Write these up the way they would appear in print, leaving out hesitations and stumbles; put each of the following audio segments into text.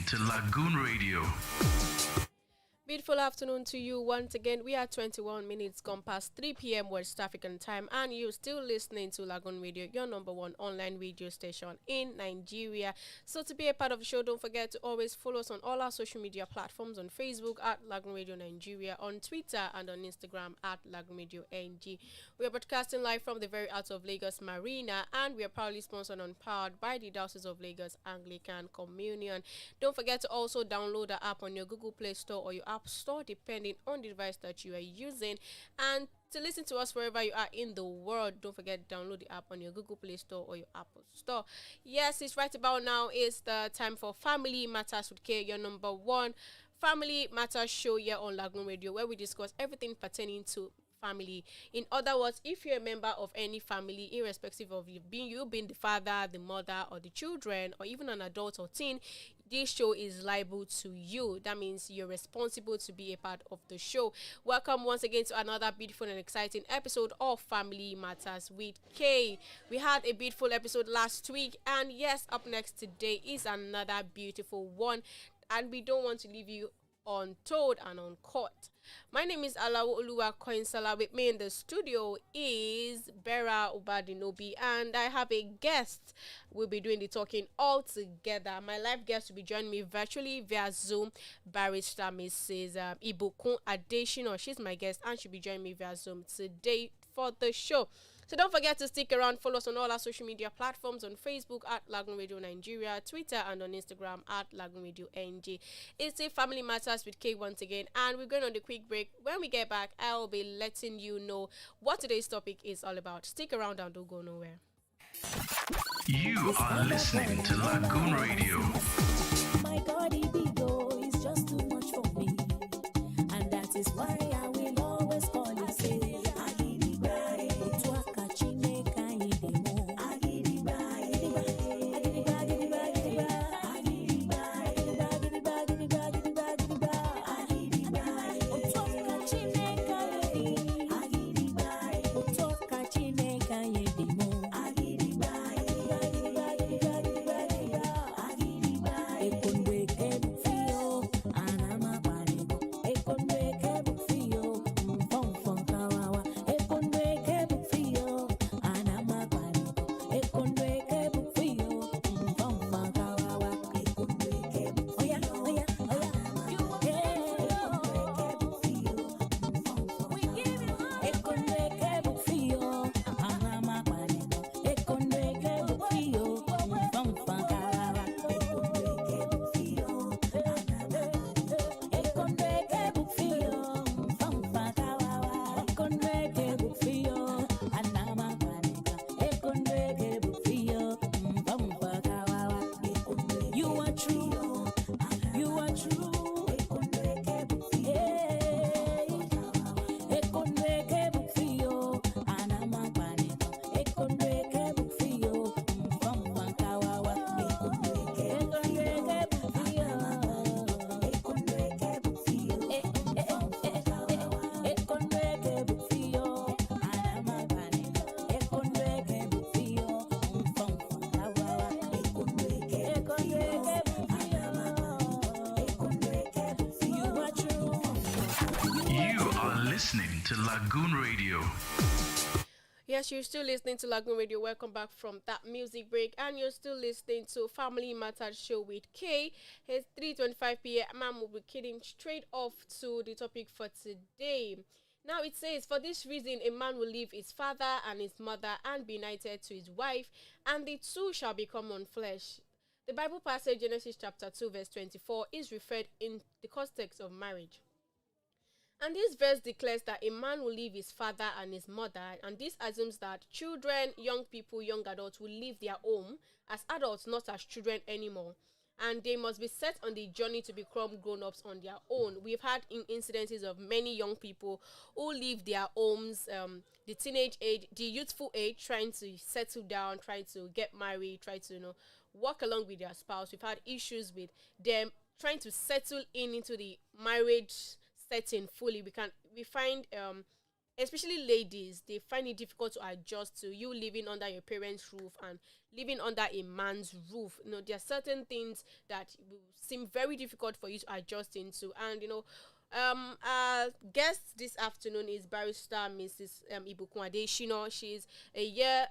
to Lagoon Radio. Beautiful afternoon to you once again. We are 21 minutes gone past 3 p.m. West African time, and you're still listening to Lagoon Radio, your number one online radio station in Nigeria. So to be a part of the show, don't forget to always follow us on all our social media platforms, on Facebook at Lagoon Radio Nigeria, on Twitter and on Instagram at Lagoonradio.Ng. We are broadcasting live from the very out of Lagos Marina, and we are proudly sponsored and powered by the Diocese of Lagos Anglican Communion. Don't forget to also download the app on your Google Play Store or your App Store, depending on the device that you are using. And to listen to us wherever you are in the world, don't forget to download the app on your Google Play Store or your Apple Store. Yes, it's right about now. It's the time for Family Matters with K, your number one Family Matters show here on Lagoon Radio, where we discuss everything pertaining to family. In other words, if you're a member of any family, irrespective of you being the father, the mother, or the children, or even an adult or teen, this show is liable to you. That means you're responsible to be a part of the show. Welcome once again to another beautiful and exciting episode of Family Matters with K. We had a beautiful episode last week, and yes, up next today is another beautiful one, and we don't want to leave you untold and uncaught. My name is Olumakaiye. With me in the studio is Bera Ubadinobi, and I have a guest. We'll be doing the talking all together. My live guest will be joining me virtually via Zoom, Barrister Mrs. Ibukun Adeshino. She's my guest, and she'll be joining me via Zoom today for the show. So don't forget to stick around. Follow us on all our social media platforms, on Facebook at Lagoon Radio Nigeria, Twitter and on Instagram at LagoonRadio.Ng. It's a Family Matters with K once again, and we're going on the quick break. When we get back, I'll be letting you know what today's topic is all about. Stick around and don't go nowhere. You are listening to Lagoon Radio. My God, ego is just too much for me, and that is why I will always call you say. Listening to Lagoon Radio. Yes, you're still listening to Lagoon Radio. Welcome back from that music break, and you're still listening to Family Matters Show with K. It's 3:25 p.m. Man will be kidding straight off to the topic for today. Now it says, for this reason, a man will leave his father and his mother and be united to his wife, and the two shall become one flesh. The Bible passage, Genesis chapter 2, verse 24, is referred in the context of marriage. And this verse declares that a man will leave his father and his mother, and this assumes that children, young people, young adults will leave their home as adults, not as children anymore. And they must be set on the journey to become grown-ups on their own. We've had incidences of many young people who leave their homes, the teenage age, the youthful age, trying to settle down, trying to get married, try to, walk along with their spouse. We've had issues with them trying to settle into the marriage setting fully. We find especially ladies, they find it difficult to adjust to you living under your parents' roof and living under a man's roof. There are certain things that will seem very difficult for you to adjust into, and our guest this afternoon is barrister Mrs. Ibukun Adeshino. She's a year.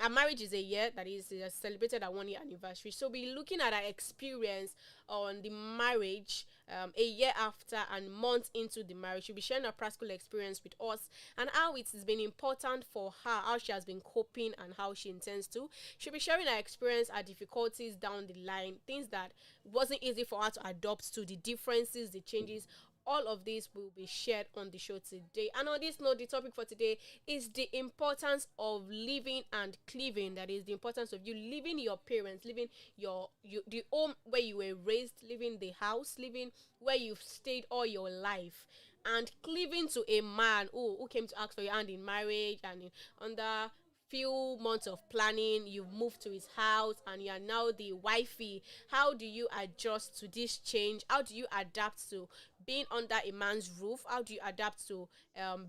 Our marriage is a year that is celebrated our 1 year anniversary. So we're looking at our experience on the marriage. A year after and months into the marriage, she'll be sharing her practical experience with us and how it has been important for her, how she has been coping and how she intends to. She'll be sharing her experience, her difficulties down the line, things that wasn't easy for her to adopt to, the differences, the changes. All of this will be shared on the show today. And on this note, the topic for today is the importance of living and cleaving. That is the importance of you leaving your parents, living the home where you were raised, living the house, living where you've stayed all your life, and cleaving to a man who came to ask for your hand in marriage, and under few months of planning, you've moved to his house and you are now the wifey. How do you adjust to this change? How do you adapt to being under a man's roof? How do you adapt to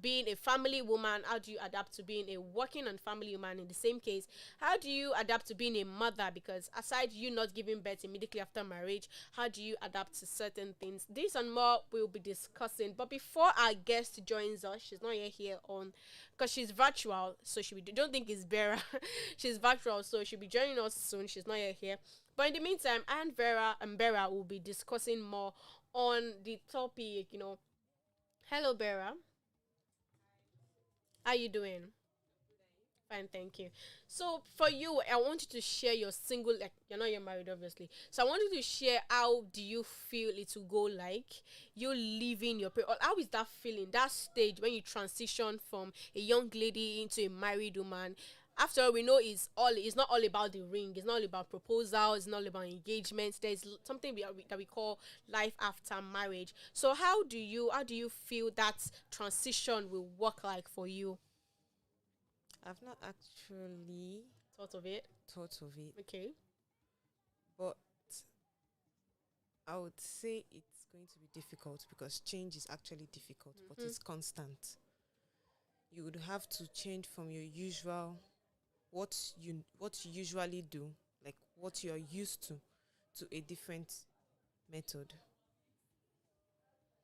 being a family woman? How do you adapt to being a working and family woman in the same case? How do you adapt to being a mother? Because aside you not giving birth immediately after marriage, how do you adapt to certain things? This and more we'll be discussing. But before our guest joins us, she's not yet here on because she's virtual, so don't think it's Vera. She's virtual, so she'll be joining us soon. She's not yet here. But in the meantime, Vera will be discussing more on the topic, Hello, Vera. How you doing? Fine, thank you. So for you, I want you to share your single, like you're not yet married, obviously. So I want you to share how do you feel it will go like you leaving your parents. How is that feeling? That stage when you transition from a young lady into a married woman. After all, we know it's not all about the ring. It's not all about proposal. It's not all about engagements. There's something that we call life after marriage. So how do you feel that transition will work like for you? I've not actually Thought of it. thought of it, Okay. but I would say it's going to be difficult because change is actually difficult, but it's constant. You would have to change from your usual what you usually do, like what you are used to a different method,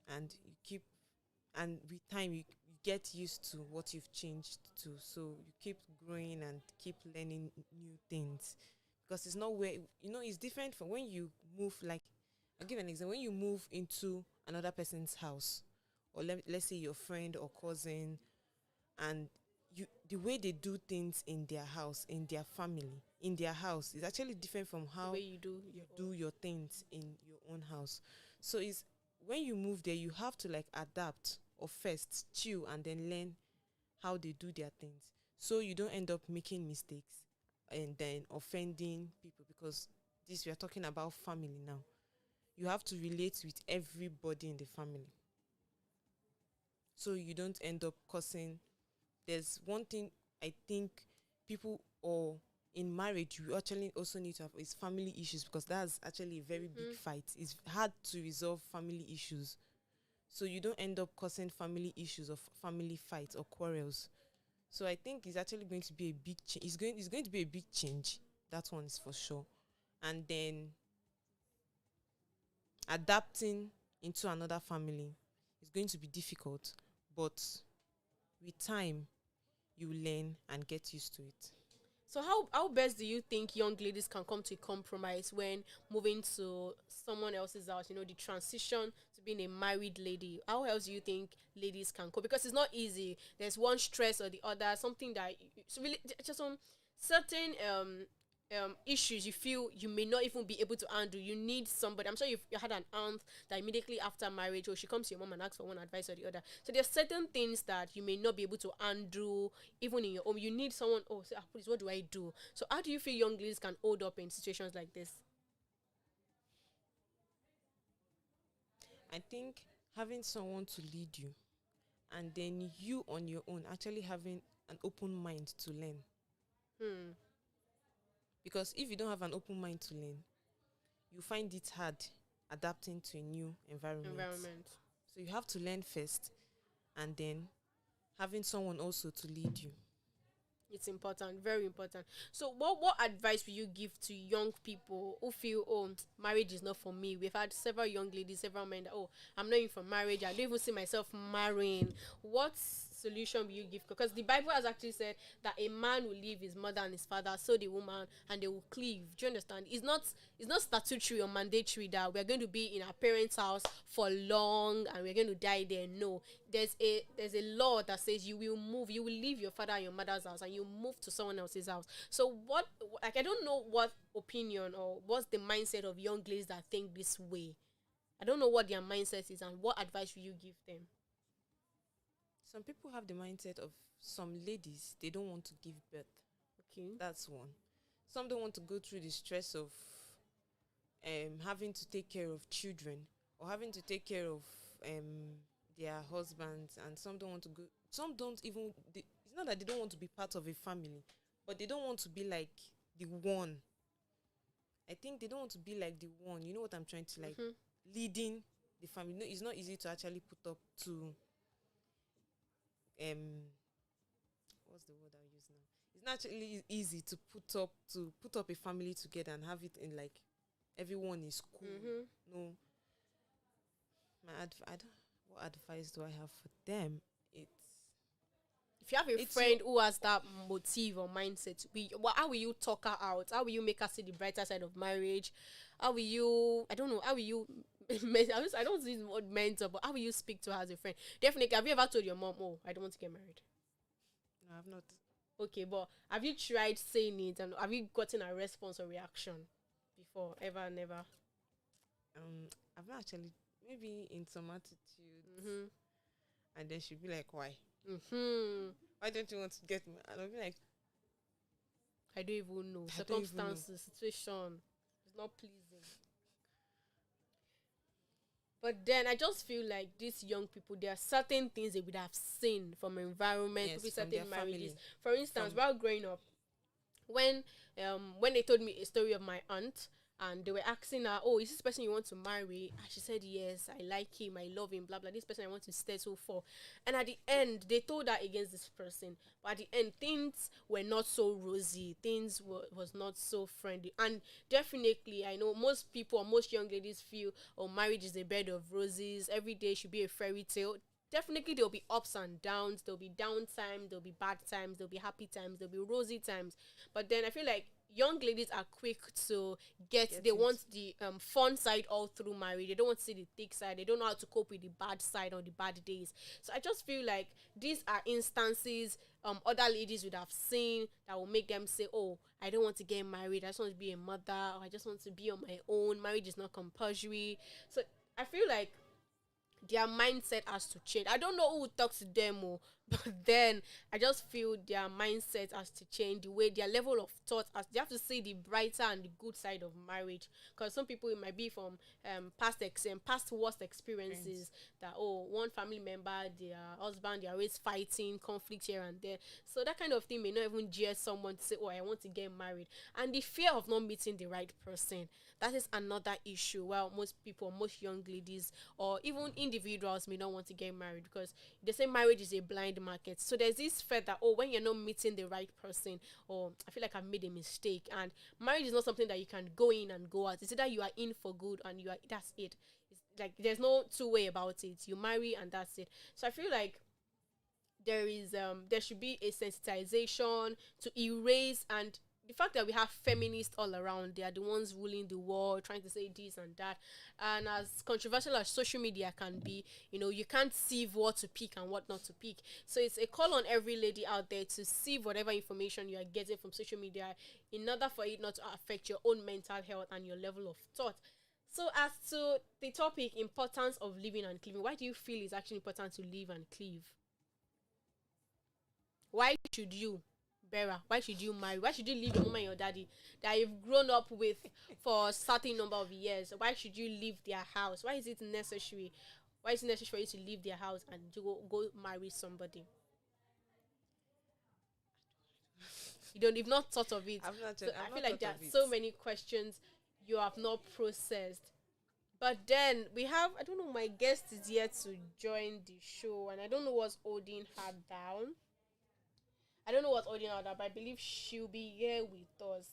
and with time you get used to what you've changed to, so you keep growing and keep learning new things, because it's not where it's different from when you move. Like, I'll give an example. When you move into another person's house, or let's say your friend or cousin, and the way they do things in their house, in their family, in their house, is actually different from The how way you do you do your things in your own house. So it's when you move there, you have to like adapt, or first chill and then learn how they do their things, so you don't end up making mistakes and then offending people, because this, we are talking about family now. You have to relate with everybody in the family, so you don't end up causing. There's one thing I think people, or in marriage, you actually also need to have, is family issues, because that's actually a very big fight. It's hard to resolve family issues, so you don't end up causing family issues or family fights or quarrels. So I think it's actually going to be a big change. It's going to be a big change. That one is for sure. And then adapting into another family is going to be difficult, but with time you learn and get used to it. So how best do you think young ladies can come to a compromise when moving to someone else's house? The transition to being a married lady. How else do you think ladies can cope? Because it's not easy. There's one stress or the other. Something that it's really just some certain issues you feel you may not even be able to handle. You need somebody. I'm sure you had an aunt that immediately after marriage, or she comes to your mom and asks for one advice or the other. So there's certain things that you may not be able to handle even in your home. You need someone. Oh, say, please, what do I do? So how do you feel young ladies can hold up in situations like this? I think having someone to lead you, and then you on your own actually having an open mind to learn. Hmm. Because if you don't have an open mind to learn, you find it hard adapting to a new environment. Environment. So you have to learn first, and then having someone also to lead you. It's important, very important. So what advice will you give to young people who feel, oh, marriage is not for me? We've had several young ladies, several men that, oh, I'm not in for marriage, I don't even see myself marrying. What solution will you give? Because the Bible has actually said that a man will leave his mother and his father, so the woman, and they will cleave. Do you understand? It's not statutory or mandatory that we're going to be in our parents' house for long and we're going to die there. No, there's a law that says you will move, you will leave your father and your mother's house and you move to someone else's house. So what, like, I don't know what opinion or what's the mindset of young ladies that think this way. I don't know what their mindset is, and what advice will you give them? Some people have the mindset of, some ladies, they don't want to give birth. Okay. That's one. Some don't want to go through the stress of having to take care of children, or having to take care of their husbands, and some don't want to go. Some don't even. It's not that they don't want to be part of a family, but they don't want to be like the one. I think they don't want to be like the one. You know what I'm trying to like, leading the family. No, it's not easy to actually put up to what's the word I use now? It's not actually easy to put up a family together and have it in like everyone is cool. No, what advice do I have for them? If you have a friend who has that motive or mindset, how will you talk her out? How will you make her see the brighter side of marriage? How will you, I don't know, how will you, I don't use the word mentor, but how will you speak to her as a friend? Definitely, have you ever told your mom, oh, I don't want to get married? No, I've not. Okay, but have you tried saying it, and have you gotten a response or reaction before? Ever, never? I've not actually, maybe in some attitude, and then she'd be like, why? Why don't you want to get married? And I'll be like, I don't even know. Circumstances, situation, it's not pleasing. But then I just feel like these young people, there are certain things they would have seen from environment, yes, with from certain their marriages. family. For instance, while growing up, when they told me a story of my aunt, and they were asking her, oh, is this person you want to marry? And she said, yes, I like him, I love him, blah, blah, this person I want to settle for. And at the end, they told her against this person. But at the end, things were not so rosy. Things was not so friendly. And definitely, I know most people or most young ladies feel, oh, marriage is a bed of roses. Every day should be a fairy tale. Definitely, there'll be ups and downs. There'll be downtime. There'll be bad times. There'll be happy times. There'll be rosy times. But then I feel like young ladies are quick to they want the fun side all through marriage. They don't want to see the thick side. They don't know how to cope with the bad side or the bad days. So I just feel like these are instances other ladies would have seen that will make them say, oh, I don't want to get married, I just want to be a mother, or I just want to be on my own, marriage is not compulsory. So I feel like their mindset has to change. I don't know who would talk to them, but then I just feel their mindset has to change. The way their level of thought, as they have to see the brighter and the good side of marriage. Because some people, it might be from past worst experiences that, oh, one family member, their husband, they're always fighting, conflict here and there. So that kind of thing may not even jeer someone to say, oh, I want to get married. And the fear of not meeting the right person, that is another issue. Well, most people, most young ladies, or even individuals may not want to get married because they say marriage is a blind market. So there's this fear that, oh, when you're not meeting the right person, or I feel like I've made a mistake. And marriage is not something that you can go in and go out. It's either you are in for good and that's it. It's like there's no two way about it. You marry and that's it. So I feel like there should be a sensitization to erase, and the fact that we have feminists all around, they are the ones ruling the world, trying to say this and that. And as controversial as social media can be, you can't sieve what to pick and what not to pick. So it's a call on every lady out there to sieve whatever information you are getting from social media in order for it not to affect your own mental health and your level of thought. So as to the topic, importance of living and cleaving, why do you feel it's actually important to live and cleave? Why should you, Bera, why should you marry? Why should you leave your mama and your daddy that you've grown up with for a certain number of years? Why should you leave their house? Why is it necessary? Why is it necessary for you to leave their house and to go marry somebody? You've not thought of it. I've not. I feel like there are so many questions you have not processed But then we have, I don't know, my guest is yet to join the show, and I don't know what's holding her down. But I believe she'll be here with us.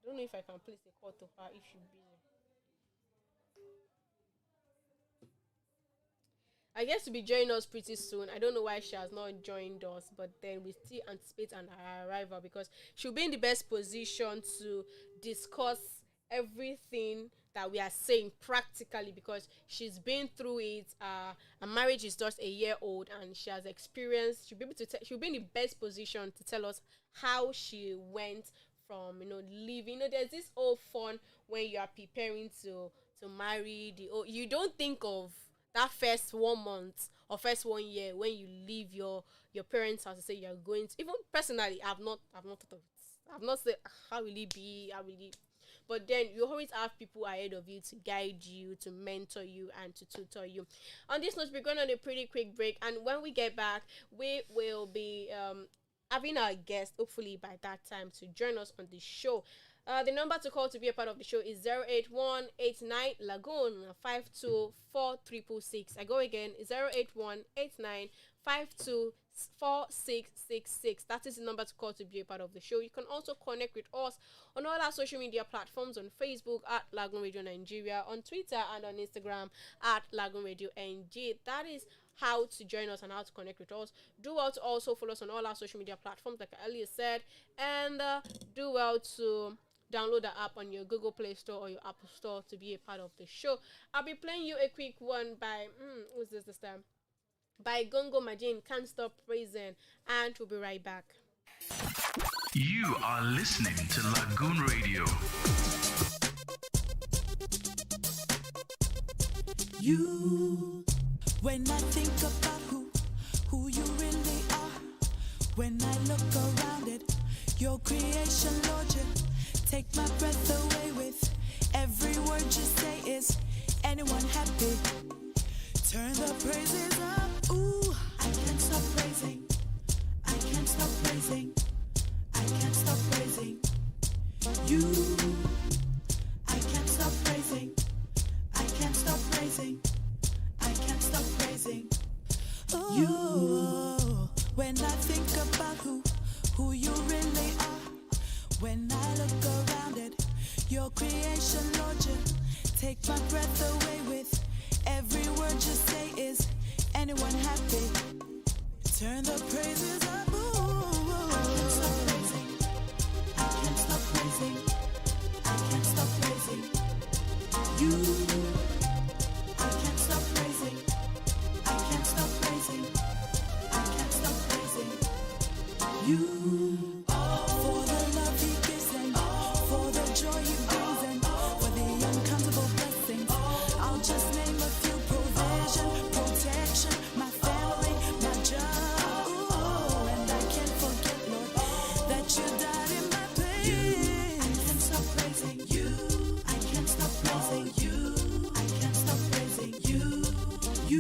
I don't know if I can place a call to her if she'll be here. I guess she'll be joining us pretty soon. I don't know why she has not joined us, but then we still anticipate her arrival because she'll be in the best position to discuss everything that we are saying practically, because she's been through it. Her marriage is just a year old, and she has experienced. She'll be able to. She'll be in the best position to tell us how she went from leaving. There's this old fun when you are preparing to marry. You don't think of that first 1 month or first 1 year when you leave your parents' house to say you're going to. Even personally, I've not thought of it. I've not said how will it be. But then you always have people ahead of you to guide you, to mentor you, and to tutor you. On this note, we're going on a pretty quick break, and when we get back, we will be having our guest, hopefully by that time, to join us on the show. The number to call to be a part of the show is 08189 Lagoon 52466. I go again, 08189 524666. That is the number to call to be a part of the show. You can also connect with us on all our social media platforms, on Facebook at Lagoon Radio Nigeria, on Twitter and on Instagram at Lagoonradio.Ng. That is how to join us and how to connect with us. Do well to also follow us on all our social media platforms, like I earlier said, and do well to download the app on your Google Play Store or your Apple Store to be a part of the show. I'll be playing you a quick one by who's this time? By Gongo Majin, Can't Stop Praising, and we'll be right back. You are listening to Lagoon Radio. You, when I think about who you really are, when I look around it, your creation, Lord, you take my breath away with every word you say. Is anyone happy? Turn the praises up. Ooh, I can't stop praising. I can't stop praising. I can't stop praising you. I can't stop praising. I can't stop praising. I can't stop praising you. When I think about who you really are, when I look around it, your creation, Lord, you take my breath away with every word you say. Is anyone happy? Turn the praises up. Ooh, I can't stop praising. I can't stop praising. I can't stop praising you. I can't stop praising. I can't stop praising. I can't stop praising you. For the love he gives and for the joy he brings and for the uncountable blessings. I'll just name a few: provision, protection, my family, my job. Ooh, and I can't forget, Lord, that you died in my place. I can't stop praising you. I can't stop praising you. I can't stop praising you. You.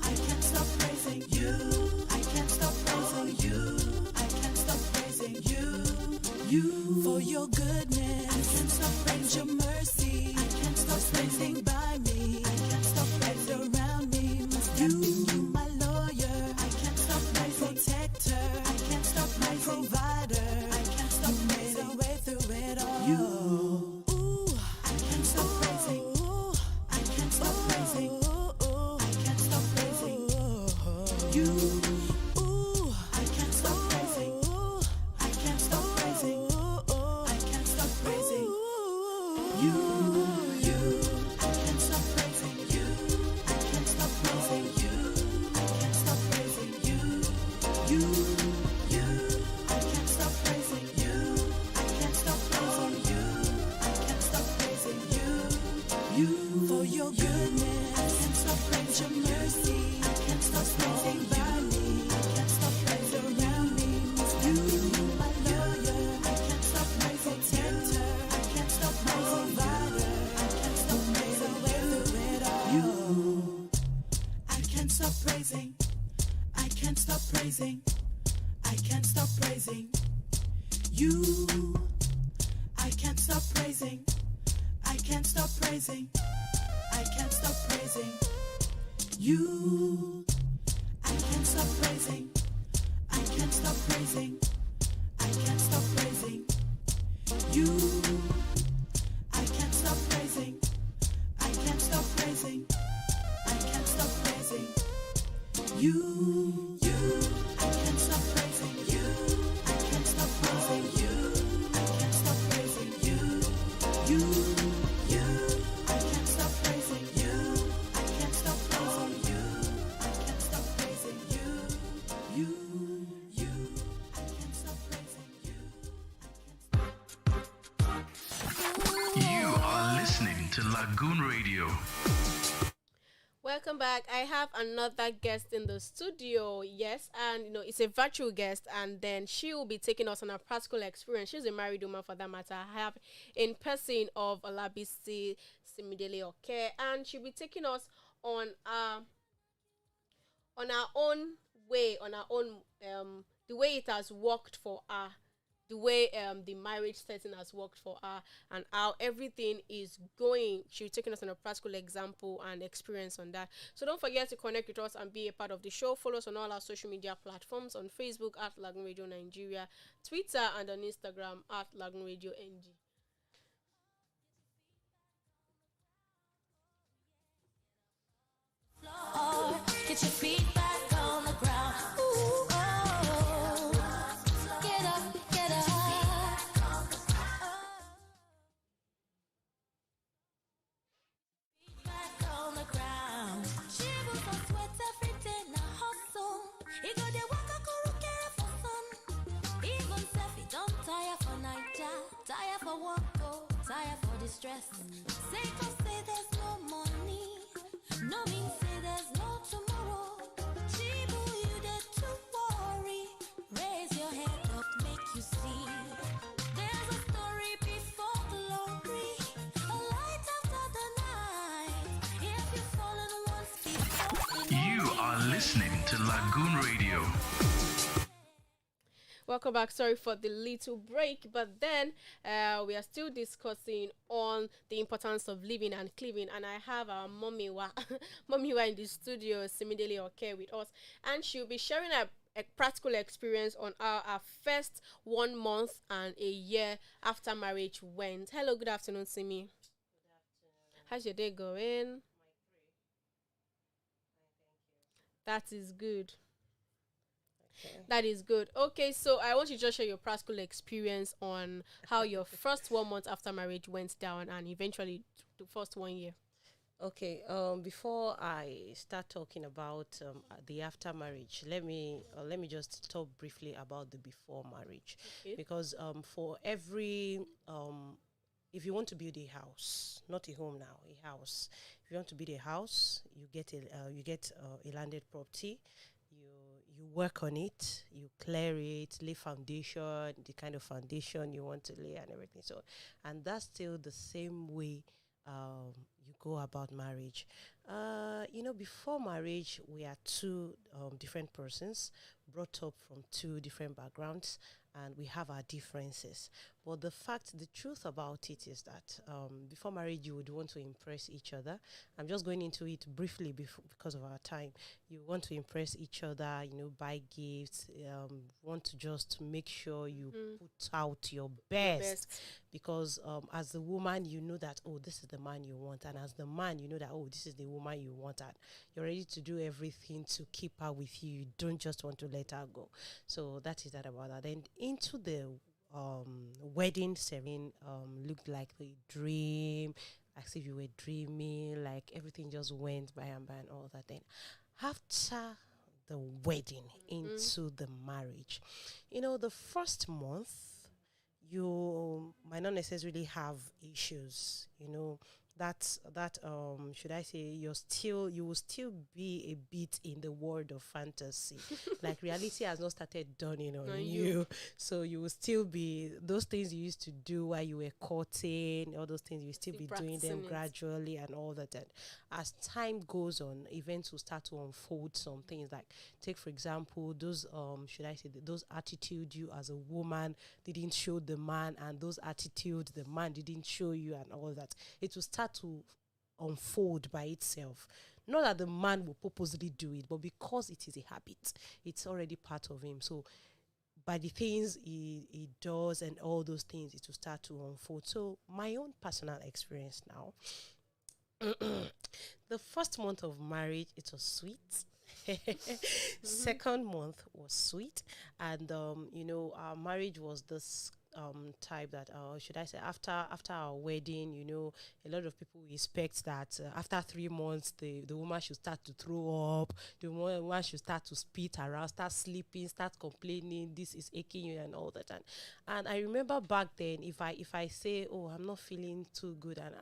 I can't stop praising you. I can't stop praising you. I can't stop praising you. For your goodness, I can't stop praising your mercy. I can't stop praising by me. I can't stop praising around me. Must have been you, my lawyer. I can't stop praising protector. I can't stop praising provider. I can't stop praising a way through it all. You. Ooh, I can't stop praising. I can't stop praising. I can't stop praising you. Ooh, I can't stop praising. I can't stop praising. I can't stop praising you. I can't stop praising you. I can't stop praising you. I can't stop praising you. I can't stop praising you. I can't stop praising you. I can't stop praising you. For your goodness, I can't stop praising your mercy. I can't stop praising by me. I can't stop praising around me. You, my lawyer. I can't stop praising protector. I can't stop praising provider. I can't stop praising way through it all. You, I can't stop praising. I can't stop praising. I can't stop praising you. I can't stop praising. I can't stop praising You, I can't stop praising. I can't stop praising. I can't stop praising. You, I can't stop praising. I can't stop praising. I can't stop praising. You, I can't stop praising. You, I can't stop praising. You, I can't stop praising. You, I can't stop praising. You, I can't stop praising. You, I can't stop praising. You, I can't stop praising. You are listening to Lagoon Radio. Welcome back. I have another guest in the studio. Yes, and it's a virtual guest, and then she will be taking us on a practical experience. She's a married woman, for that matter. I have in person of Olabisi Simidele Oke, and she'll be taking us on our own way, on our own the way it has worked for her, the way the marriage setting has worked for her, and how everything is going. She's taking us on a practical example and experience on that. So don't forget to connect with us and be a part of the show. Follow us on all our social media platforms, on Facebook at Lagoonradio.Ng, Twitter, and on Instagram at Lagoonradio.Ng. Get your feet back on the ground. Ooh, oh. Get up, get up. Feet back on the ground. She was on sweat every day, now hustle. He go there, walk a kuru care for sun. Even self, he don't tire for night, tire for work, go, tire for distress. Say, don't say there's no money. No means say there's no tomorrow. Chibu, you did to worry. Raise your head up, make you see. There's a story before glory, a light after the night. If you fall in once before You are listening to Lagoon Radio. Welcome back. Sorry for the little break, but then we are still discussing on the importance of living and cleaving, and I have our Momiwa in the studio, Simidele Oke, with us, and she'll be sharing a practical experience on our first 1 month and a year after marriage went. Hello, good afternoon, Simi. Good afternoon. How's your day going? That is good. Okay. That is good. Okay, so I want you to just share your practical experience on how your first 1 month after marriage went down, and eventually the first 1 year. Okay. Before I start talking about the after marriage, let me just talk briefly about the before marriage, Okay. because for every if you want to build a house, not a home now, a house. If you want to build a house, you get a landed property. You work on it, you clear it, lay foundation, the kind of foundation you want to lay and everything. So, and that's still the same way you go about marriage. Before marriage, we are two different persons brought up from two different backgrounds, and we have our differences. But the truth about it is that before marriage, you would want to impress each other. I'm just going into it briefly because of our time. You want to impress each other, buy gifts, want to just make sure you put out your best. Because as the woman, you know that, oh, this is the man you want. And as the man, you know that, oh, this is the woman you want. And you're ready to do everything to keep her with you. You don't just want to let her go. So that is that about that. And into the wedding ceremony, looked like a dream, as if you were dreaming, like everything just went by and all that. Then after the wedding into the marriage, the first month, you might not necessarily have issues, that should I say, you will still be a bit in the world of fantasy. Like reality has not started dawning on you. So you will still be those things you used to do while you were courting, all those things you will still be doing them gradually and all that. And as time goes on, events will start to unfold some things. Like take for example those should I say those attitude you as a woman didn't show the man, and those attitude the man didn't show you and all that. It will start to unfold by itself. Not that the man will purposely do it, but because it is a habit, it's already part of him. So by the things he does and all those things, it will start to unfold. So my own personal experience now, the first month of marriage, it was sweet. Second month was sweet, and our marriage was this type that should I say, after our wedding, a lot of people expect that after 3 months the woman should start to throw up, the woman should start to spit around, start sleeping, start complaining, this is aching you and all that. And I remember back then, if I say, oh, I'm not feeling too good, and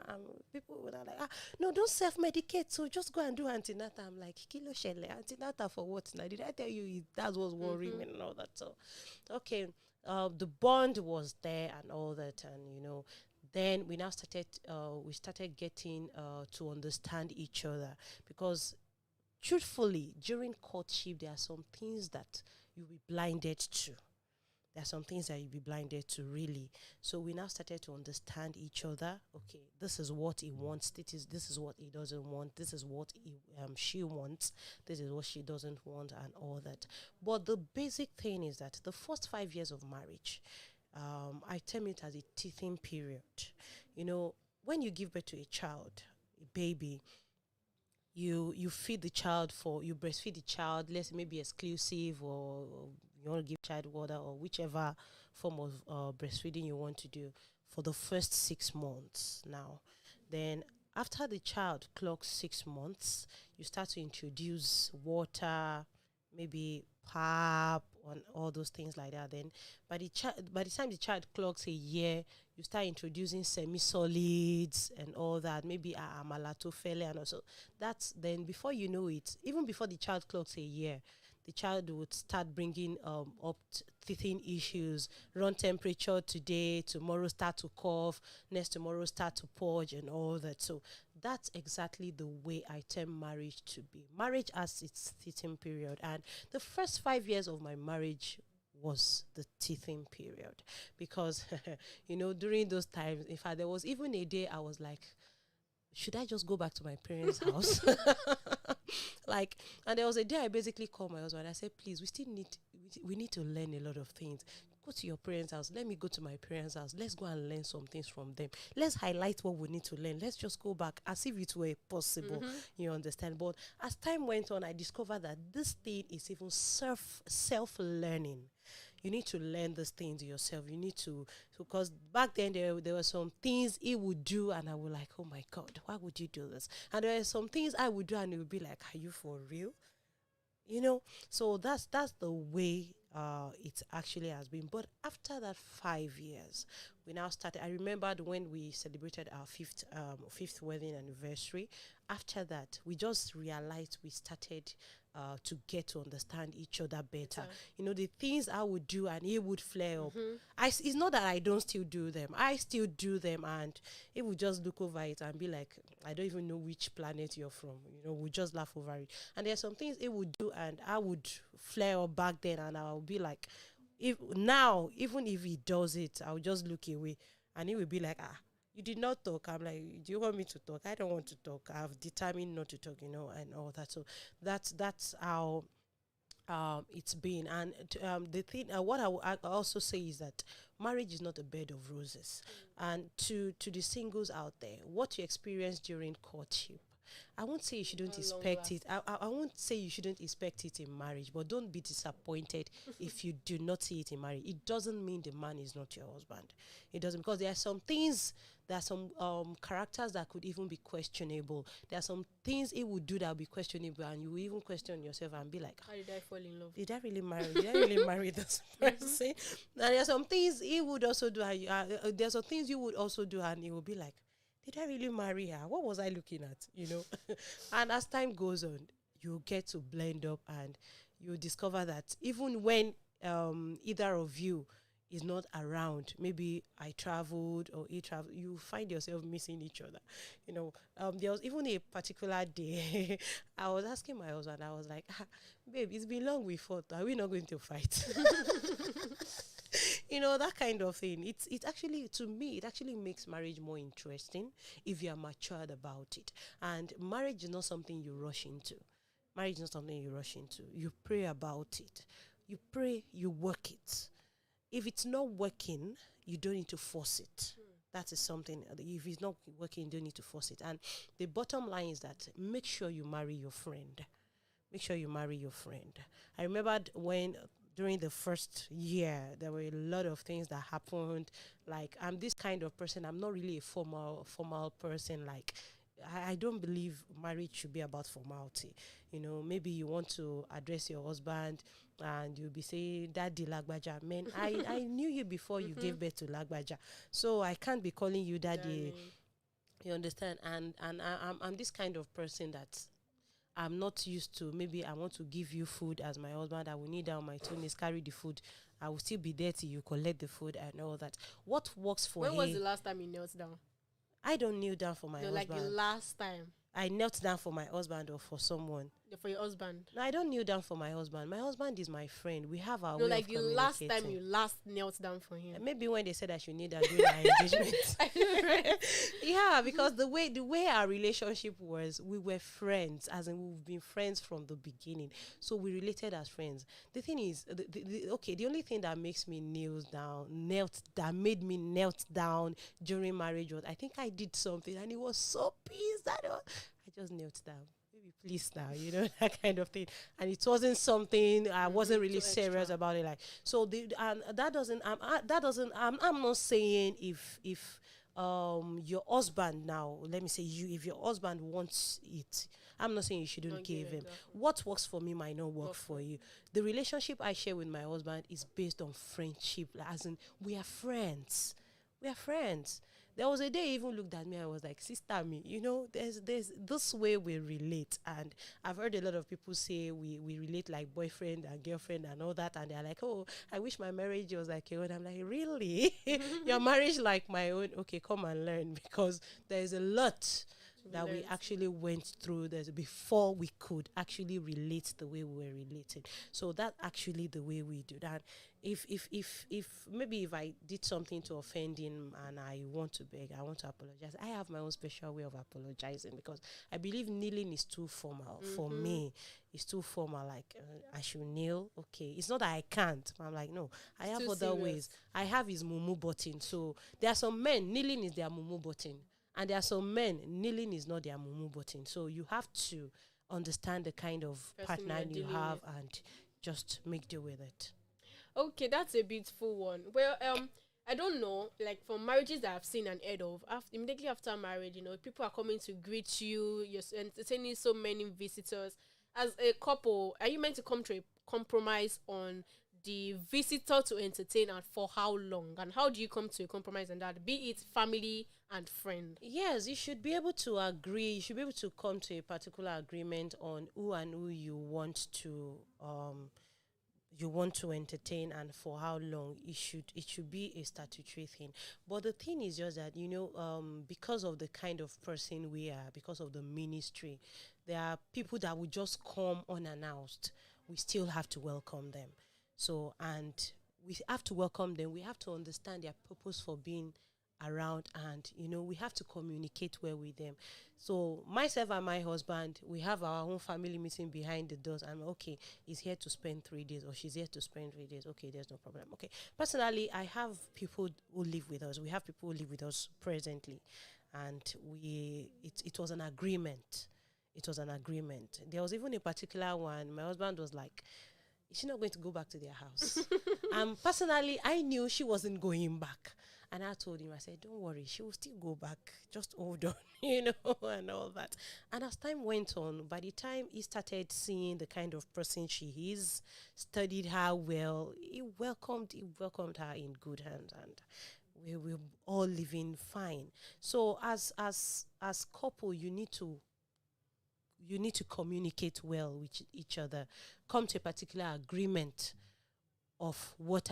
people were like, no, don't self-medicate, so just go and do antenatal. I'm like, kilo shele, antenatal for what now? Did I tell you that was worrying me and all that? So okay, the bond was there and all that, and then we now started getting to understand each other, because truthfully, during courtship, there are some things that you'll be blinded to. There are some things that you'll be blinded to, really. So we now started to understand each other. Okay, this is what he wants. This is what he doesn't want. This is what she wants. This is what she doesn't want, and all that. But the basic thing is that the first 5 years of marriage, I term it as a teething period. When you give birth to a child, a baby, you feed the child, you breastfeed the child, let's maybe exclusive, or you want to give child water, or whichever form of breastfeeding you want to do for the first 6 months. Now, then after the child clocks 6 months, you start to introduce water, maybe pap, and all those things like that. Then by the time the child clocks a year, you start introducing semi-solids and all that, maybe amalatofele, and also that's, then before you know it, even before the child clocks a year, the child would start bringing up teething issues, run temperature today, tomorrow start to cough, next tomorrow start to purge and all that. So that's exactly the way I term marriage to be. Marriage has its teething period, and the first 5 years of my marriage was the teething period, because during those times, in fact, there was even a day I was like, should I just go back to my parents' house? And there was a day I basically called my husband. I said, please, we need to learn a lot of things. Go to your parents' house. Let me go to my parents' house. Let's go and learn some things from them. Let's highlight what we need to learn. Let's just go back as if it were possible. You understand? But as time went on, I discovered that this thing is even self-learning. You need to learn these things yourself. You need to, because back then there were some things he would do, and I was like, oh my God, why would you do this? And there are some things I would do, and it would be like, are you for real? So that's the way it actually has been. But after that 5 years, we now started. I remembered when we celebrated our fifth wedding anniversary. After that, we just realized we started to get to understand each other better. The things I would do and he would flare up. It's not that I don't still do them. I still do them, and he would just look over it and be like, I don't even know which planet you're from. We just laugh over it. And there's some things he would do and I would flare up back then, and I would be like, even if he does it, I'll just look away, and he would be like, you did not talk. I'm like, do you want me to talk? I don't want to talk. I've determined not to talk, and all that. So that's how it's been. And the thing, what I also say is that marriage is not a bed of roses. And to the singles out there, what you experience during courtship, I won't say you shouldn't expect it. I won't say you shouldn't expect it in marriage, but don't be disappointed if you do not see it in marriage. It doesn't mean the man is not your husband. It doesn't, because there are some things, there are some characters that could even be questionable. There are some things he would do that will be questionable, and you will even question yourself and be like, how did I fall in love? Did I really marry? Did I really marry this person? And there are some things he would also do. There are some things you would also do, and he will be like, did I really marry her? What was I looking at? And as time goes on, you get to blend up, and you discover that even when either of you is not around, maybe I traveled or he traveled, you find yourself missing each other. There was even a particular day I was asking my husband, I was like, babe, it's been long we fought. Are we not going to fight? that kind of thing. It actually, to me, it actually makes marriage more interesting if you are matured about it. And marriage is not something you rush into. Marriage is not something you rush into. You pray about it. You pray, you work it. If it's not working, you don't need to force it. That is something. If it's not working, you don't need to force it. And the bottom line is that make sure you marry your friend. Make sure you marry your friend. I remembered when during the first year there were a lot of things that happened. Like, I'm this kind of person. I'm not really a formal person. Like, I don't believe marriage should be about formality. Maybe you want to address your husband and you'll be saying, Daddy Lagbaja. Man, I knew you before you gave birth to Lagbaja. So I can't be calling you Daddy. You understand? And I'm this kind of person that I'm not used to. Maybe I want to give you food as my husband. I will kneel down my two knees, carry the food. I will still be there till you collect the food and all that. What works for When was the last time you knelt down? I don't kneel down for my husband. Like the last time. I knelt down for my husband or for someone. For your husband. No, I don't kneel down for my husband. My husband is my friend. We have our No, way like of the last time communicating. you last knelt down for him. Maybe when they said I should kneel down during our engagement. Yeah, because the way our relationship was, we were friends, as in we've been friends from the beginning. So we related as friends. The thing is, the only thing that makes me made me knelt down during marriage was, I think I did something and it was so pissed that I just knelt down. Please now, that kind of thing. And it wasn't something I wasn't really serious about it. Like, so that doesn't I'm not saying if your husband now, let me say if your husband wants it, I'm not saying you shouldn't give him. What works for me might not work for you. The relationship I share with my husband is based on friendship, as in we are friends. We are friends. There was a day he even looked at me and I was like, sister me, there's this way we relate. And I've heard a lot of people say we relate like boyfriend and girlfriend and all that. And they're like, oh, I wish my marriage was like your own. I'm like, really? Your marriage like my own? Okay, come and learn, because there's a lot that we actually went through before we could actually relate the way we were relating. So that's actually the way we do that. If maybe if I did something to offend him and I want to beg, I want to apologize, I have my own special way of apologizing, because I believe kneeling is too formal. For me, it's too formal. Like, I should kneel. Okay. It's not that I can't. I'm like, no, I have other ways. I have his mumu button. So there are some men, kneeling is their mumu button. And there are some men, kneeling is not their mumu button. So you have to understand the kind of partner you have and just make do with it. Okay, that's a beautiful one. Well, I don't know, like from marriages that I've seen and heard of, immediately after marriage, people are coming to greet you, you're entertaining so many visitors. As a couple, are you meant to come to a compromise on the visitor to entertain and for how long? And how do you come to a compromise on that, be it family and friend? Yes, you should be able to agree. You should be able to come to a particular agreement on who and who you want to entertain and for how long. It should be a statutory thing. But the thing is just that, because of the kind of person we are, because of the ministry, there are people that will just come unannounced. We still have to welcome them. So, and we have to welcome them. We have to understand their purpose for being around, and we have to communicate well with them. So myself and my husband, we have our own family meeting behind the doors. I'm okay, he's here to spend 3 days or she's here to spend 3 days. Okay, there's no problem. Okay, personally, I have people who live with us. We have people who live with us presently, and it was an agreement. It was an agreement. There was even a particular one. My husband was like, is she not going to go back to their house? Personally, I knew she wasn't going back. And I told him, I said, don't worry, she will still go back. Just hold on, and all that. And as time went on, by the time he started seeing the kind of person she is, studied her well, he welcomed her in good hands, and we were all living fine. So as couple, you need to communicate well with each other, come to a particular agreement of what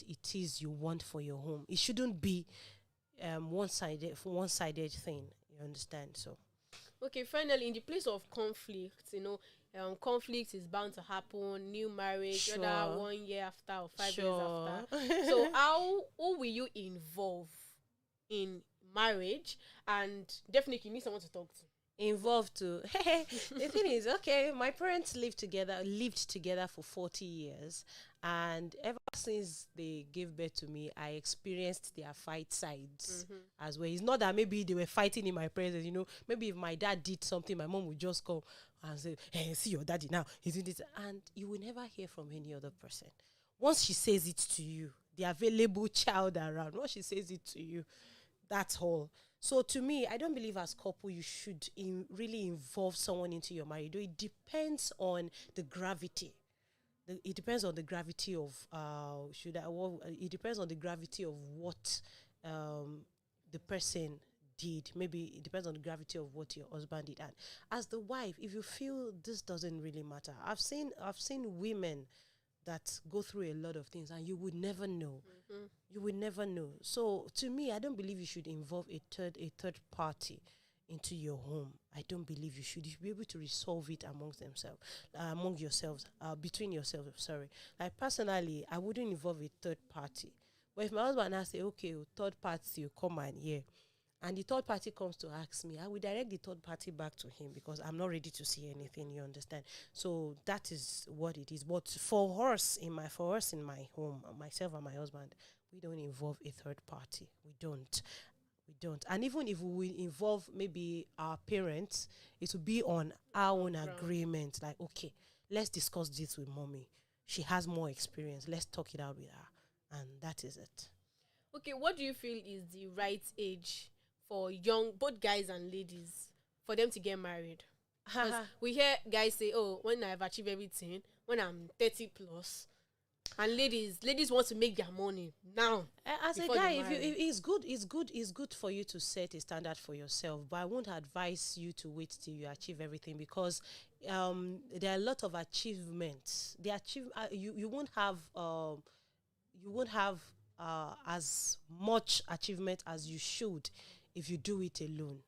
it is you want for your home. It shouldn't be one-sided thing, you understand? So okay, finally, in the place of conflict, conflict is bound to happen, new marriage, whether Sure. 1 year after or 5 years Sure. after. So who will you involve in marriage? And definitely you need someone to talk to. Involved to the thing is, okay, my parents lived together for 40 years, and ever since they gave birth to me, I experienced their fight sides as well. It's not that maybe they were fighting in my presence, maybe if my dad did something, my mom would just come and say, hey, see your daddy now, he's doing this, and you will never hear from any other person. Once she says it to you, the available child around, once she says it to you, that's all. So to me, I don't believe as couple you should really involve someone into your marriage. Though it depends on the gravity. It depends on the gravity of it depends on the gravity of what the person did. Maybe it depends on the gravity of what your husband did. And as the wife, if you feel this doesn't really matter, I've seen women that go through a lot of things, and you would never know. You would never know. So to me, I don't believe you should involve a third party into your home. I don't believe you should. You should be able to resolve it among yourselves, between yourselves. Sorry. Like personally, I wouldn't involve a third party. But if my husband has say, okay, third party, you come and here, and the third party comes to ask me, I will direct the third party back to him, because I'm not ready to see anything, you understand? So that is what it is. But for us in my home, myself and my husband, we don't involve a third party. We don't. And even if we will involve maybe our parents, it will be on our own agreement. Like, okay, let's discuss this with mommy. She has more experience. Let's talk it out with her. And that is it. Okay, what do you feel is the right age for both guys and ladies, for them to get married? 'Cause we hear guys say, oh, when I've achieved everything, when I'm 30 plus, and ladies want to make their money now. As a guy, if it's good for you to set a standard for yourself, but I won't advise you to wait till you achieve everything, because there are a lot of achievements. You won't have as much achievement as you should if you do it alone.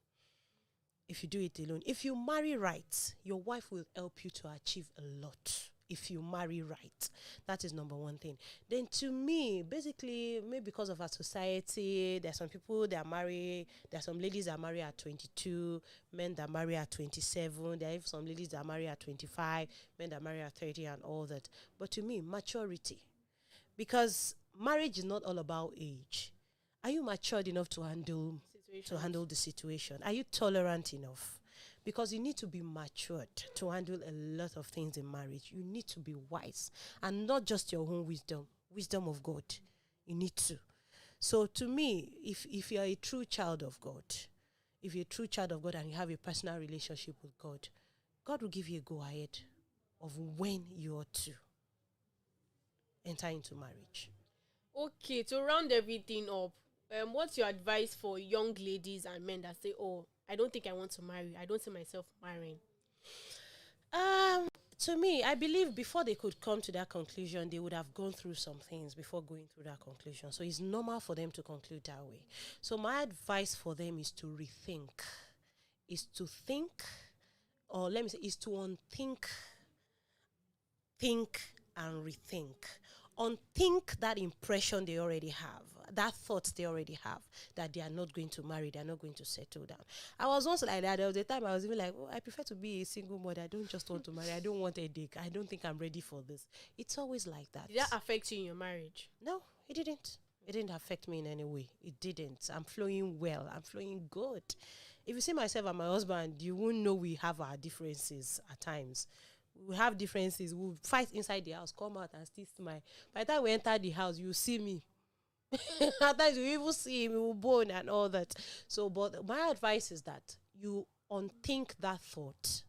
If you marry right, your wife will help you to achieve a lot. If you marry right, that is number one thing. Then to me, basically, maybe because of our society, there's some people that marry, there's some ladies that marry at 22, men that marry at 27, there are even some ladies that marry at 25, men that marry at 30 and all that. But to me, maturity. Because marriage is not all about age. Are you matured enough to handle the situation? Are you tolerant enough? Because you need to be matured to handle a lot of things in marriage. You need to be wise, and not just your own wisdom of God. You need to. So to me, if you're a true child of God, and you have a personal relationship with God, God will give you a go ahead of when you ought to enter into marriage. Okay, to round everything up, what's your advice for young ladies and men that say, oh, I don't think I want to marry, I don't see myself marrying? To me, I believe before they could come to that conclusion, they would have gone through some things before going through that conclusion. So it's normal for them to conclude that way. So my advice for them is to rethink, is to unthink, think and rethink. Unthink that impression they already have, that thought they already have, that they are not going to marry, they are not going to settle down. I was once like that. There was a time I was even like, oh, I prefer to be a single mother. I don't just want to marry. I don't want a dick. I don't think I'm ready for this. It's always like that. Did that affect you in your marriage? No, it didn't. It didn't affect me in any way. It didn't. I'm flowing well. I'm flowing good. If you see myself and my husband, you won't know we have our differences at times. We have differences. We'll fight inside the house, come out and still smile. By the time we enter the house, you see me. At times you even see him, we will bone and all that. So, but my advice is that you unthink that thought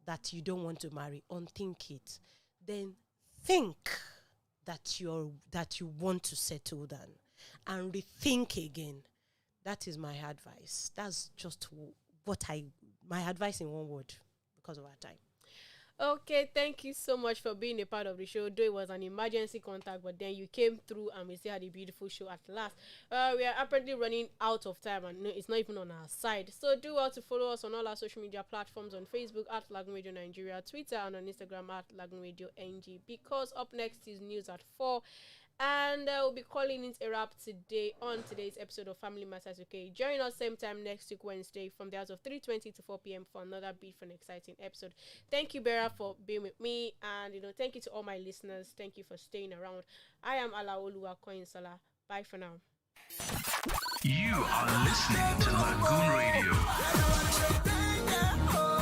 that you don't want to marry. Unthink it. Then think that you want to settle down, and rethink again. That is my advice. That's just my advice in one word, because of our time. Okay, thank you so much for being a part of the show. Though it was an emergency contact, but then you came through and we still had a beautiful show at last. We are apparently running out of time and no, it's not even on our side. So do well to follow us on all our social media platforms on Facebook at Lagoon Radio Nigeria, Twitter and on Instagram at Lagoonradio.Ng. Because up next is news at 4. And we'll be calling it a wrap today on today's episode of Family Matters. Okay, join us same time next week Wednesday from the hours of 3:20 to 4 p.m. for another beautiful and exciting episode. Thank you, Bera, for being with me, and thank you to all my listeners. Thank you for staying around. I am Olumakaiye. Bye for now. You are listening to Lagoon Radio.